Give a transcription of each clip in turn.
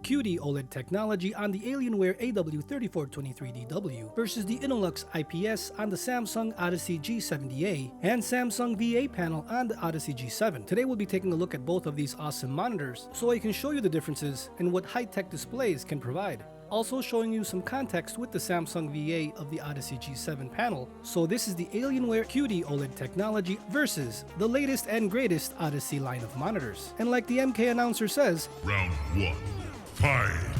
QD-OLED technology on the Alienware AW3423DW versus the Innolux IPS on the Samsung Odyssey G70A and Samsung VA panel on the Odyssey G7. Today we'll be taking a look at both of these awesome monitors so I can show you the differences and what high-tech displays can provide. Also showing you some context with the Samsung VA of the Odyssey G7 panel. So this is the Alienware QD-OLED technology versus the latest and greatest Odyssey line of monitors. And like the MK announcer says, Round 1, fight!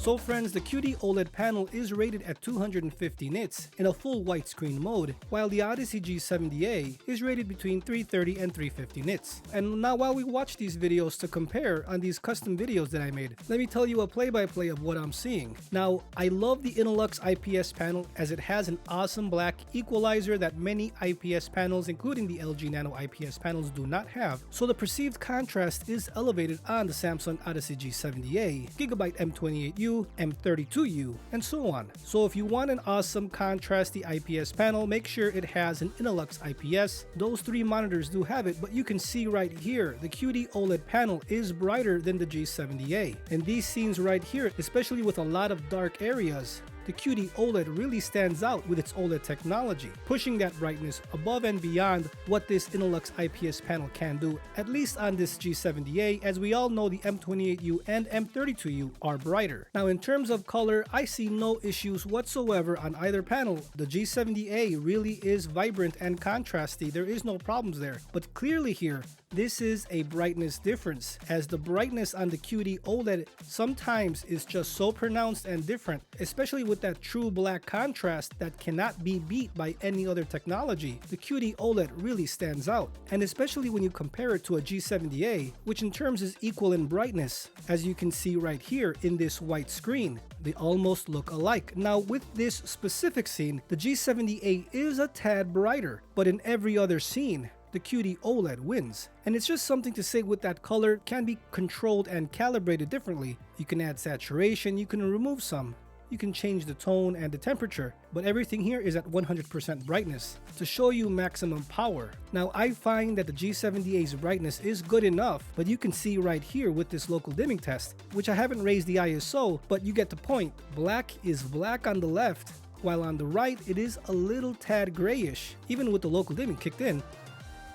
So friends, the QD-OLED panel is rated at 250 nits in a full widescreen mode, while the Odyssey G70A is rated between 330 and 350 nits. And now while we watch these videos to compare on these custom videos that I made, let me tell you a play-by-play of what I'm seeing. Now, I love the Innolux IPS panel as it has an awesome black equalizer that many IPS panels, including the LG Nano IPS panels, do not have. So the perceived contrast is elevated on the Samsung Odyssey G70A, Gigabyte M28U, M32U, and so on. So if you want an awesome contrasty IPS panel, make sure it has an Innolux IPS. Those three monitors do have it, but you can see right here, the QD-OLED panel is brighter than the G70A. And these scenes right here, especially with a lot of dark areas, the QD-OLED really stands out with its OLED technology, pushing that brightness above and beyond what this Innolux IPS panel can do, at least on this G70A, as we all know the M28U and M32U are brighter. Now in terms of color, I see no issues whatsoever on either panel. The G70A really is vibrant and contrasty, there is no problems there. But clearly here, this is a brightness difference, as the brightness on the QD-OLED sometimes is just so pronounced and different, especially with that true black contrast that cannot be beat by any other technology. The QD-OLED really stands out, and especially when you compare it to a G70A, which in terms is equal in brightness, as you can see right here in this white screen. They almost look alike. Now with this specific scene, the G70A is a tad brighter, but in every other scene, the QD-OLED wins. And it's just something to say with that color can be controlled and calibrated differently. You can add saturation, you can remove some, you can change the tone and the temperature, but everything here is at 100% brightness to show you maximum power. Now I find that the G70A's brightness is good enough, but you can see right here with this local dimming test, which I haven't raised the ISO, but you get the point. Black is black on the left, while on the right it is a little tad grayish. Even with the local dimming kicked in,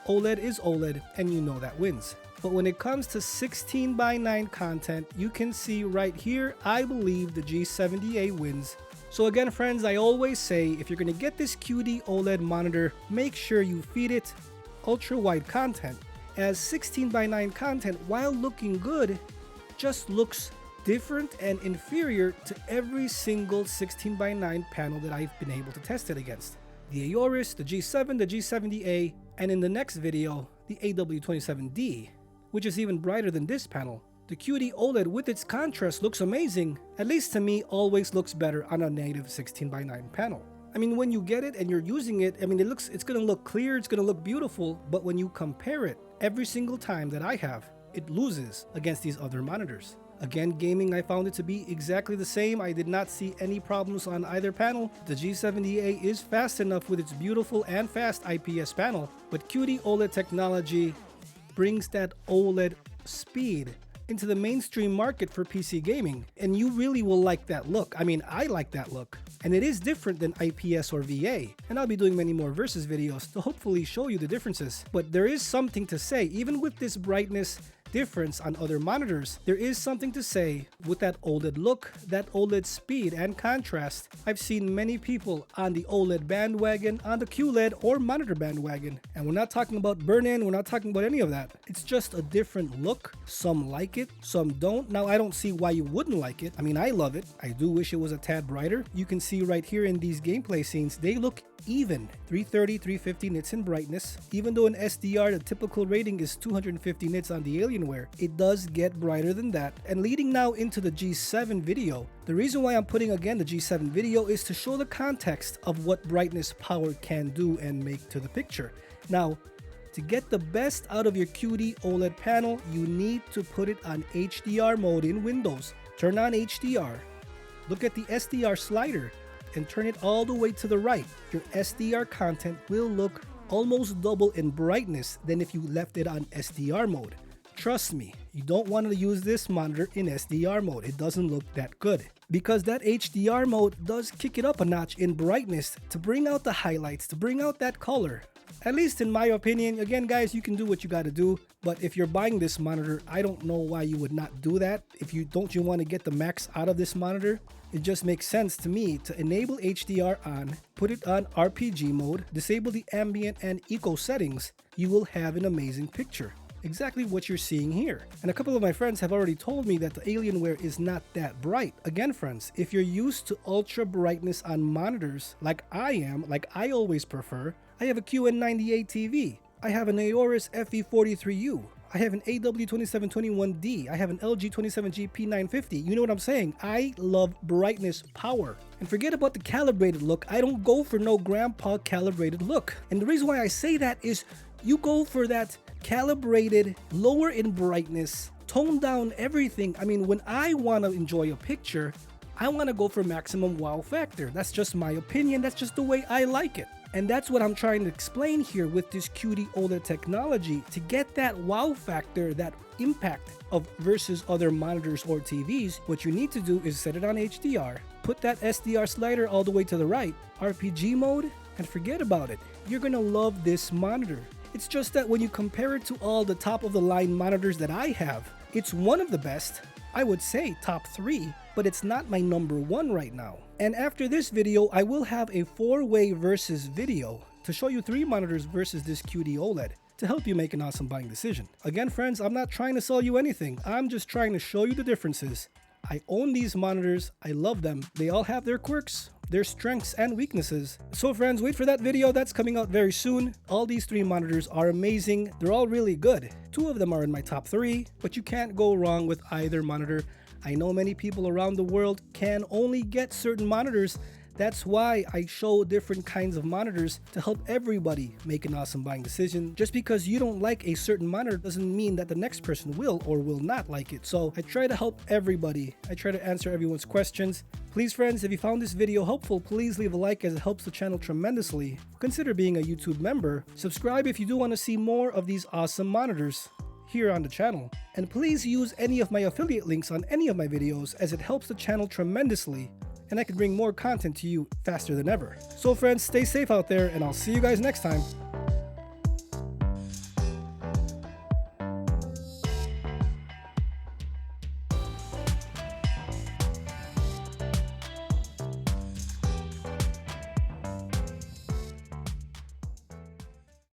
OLED is OLED, and you know that wins. But when it comes to 16:9 content, you can see right here, I believe the G70A wins. So again friends, I always say, if you're going to get this QD-OLED monitor, make sure you feed it ultra-wide content, as 16:9 content, while looking good, just looks different and inferior to every single 16:9 panel that I've been able to test it against. The Aorus, the G7, the G70A, and in the next video, the AW27D, which is even brighter than this panel. The QD-OLED with its contrast looks amazing, at least to me always looks better on a native 16:9 panel. I mean, when you get it and you're using it, I mean, it's gonna look clear, it's gonna look beautiful, but when you compare it, every single time that I have, it loses against these other monitors. Again, gaming, I found it to be exactly the same. I did not see any problems on either panel. The G70A is fast enough with its beautiful and fast IPS panel, but QD-OLED technology brings that OLED speed into the mainstream market for PC gaming, and you really will like that look. I mean, I like that look. And it is different than IPS or VA, and I'll be doing many more versus videos to hopefully show you the differences. But there is something to say, even with this brightness difference on other monitors, there is something to say with that OLED look, that OLED speed and contrast. I've seen many people on the OLED bandwagon, on the QLED or monitor bandwagon, and we're not talking about burn-in, we're not talking about any of that. It's just a different look. Some like it, some don't. Now I don't see why you wouldn't like it. I mean, I love it. I do wish it was a tad brighter. You can see right here in these gameplay scenes, they look even 330, 350 nits in brightness. Even though in SDR the typical rating is 250 nits on the Alienware, it does get brighter than that. And leading now into the G7 video, the reason why I'm putting again the G7 video is to show the context of what brightness power can do and make to the picture. Now, To get the best out of your QD-OLED panel, you need to put it on HDR mode in Windows. Turn on HDR. Look at the SDR slider and turn it all the way to the right. Your SDR content will look almost double in brightness than if you left it on SDR mode. Trust me, you don't want to use this monitor in SDR mode. It doesn't look that good. Because that HDR mode does kick it up a notch in brightness to bring out the highlights, to bring out that color. At least in my opinion. Again guys, you can do what you gotta do, but if you're buying this monitor, I don't know why you would not do that. If you want to get the max out of this monitor, it just makes sense to me to enable HDR on, put it on RPG mode, disable the ambient and eco settings. You will have an amazing picture. Exactly what you're seeing here. And a couple of my friends have already told me that the Alienware is not that bright. Again friends, if you're used to ultra brightness on monitors like I am, like I always prefer, I have a QN98 TV, I have an Aorus FE43U, I have an AW2721D, I have an LG 27G P950. You know what I'm saying? I love brightness power. And forget about the calibrated look. I don't go for no grandpa calibrated look. And the reason why I say that is you go for that calibrated, lower in brightness, tone down everything. I mean, when I want to enjoy a picture, I want to go for maximum wow factor. That's just my opinion. That's just the way I like it. And that's what I'm trying to explain here with this QD-OLED technology. To get that wow factor, that impact of versus other monitors or TVs, what you need to do is set it on HDR, put that SDR slider all the way to the right, RPG mode, and forget about it. You're gonna love this monitor. It's just that when you compare it to all the top of the line monitors that I have, it's one of the best. I would say top 3, but it's not my number 1 right now. And after this video, I will have a 4-way versus video to show you 3 monitors versus this QD-OLED to help you make an awesome buying decision. Again friends, I'm not trying to sell you anything. I'm just trying to show you the differences. I own these monitors. I love them. They all have their quirks, their strengths and weaknesses. So friends, wait for that video. That's coming out very soon. All these 3 monitors are amazing. They're all really good. 2 of them are in my top 3, but you can't go wrong with either monitor. I know many people around the world can only get certain monitors. That's why I show different kinds of monitors to help everybody make an awesome buying decision. Just because you don't like a certain monitor doesn't mean that the next person will or will not like it. So I try to help everybody. I try to answer everyone's questions. Please friends, if you found this video helpful, please leave a like as it helps the channel tremendously. Consider being a YouTube member. Subscribe if you do want to see more of these awesome monitors here on the channel. And please use any of my affiliate links on any of my videos as it helps the channel tremendously, and I can bring more content to you faster than ever. So friends, stay safe out there, and I'll see you guys next time.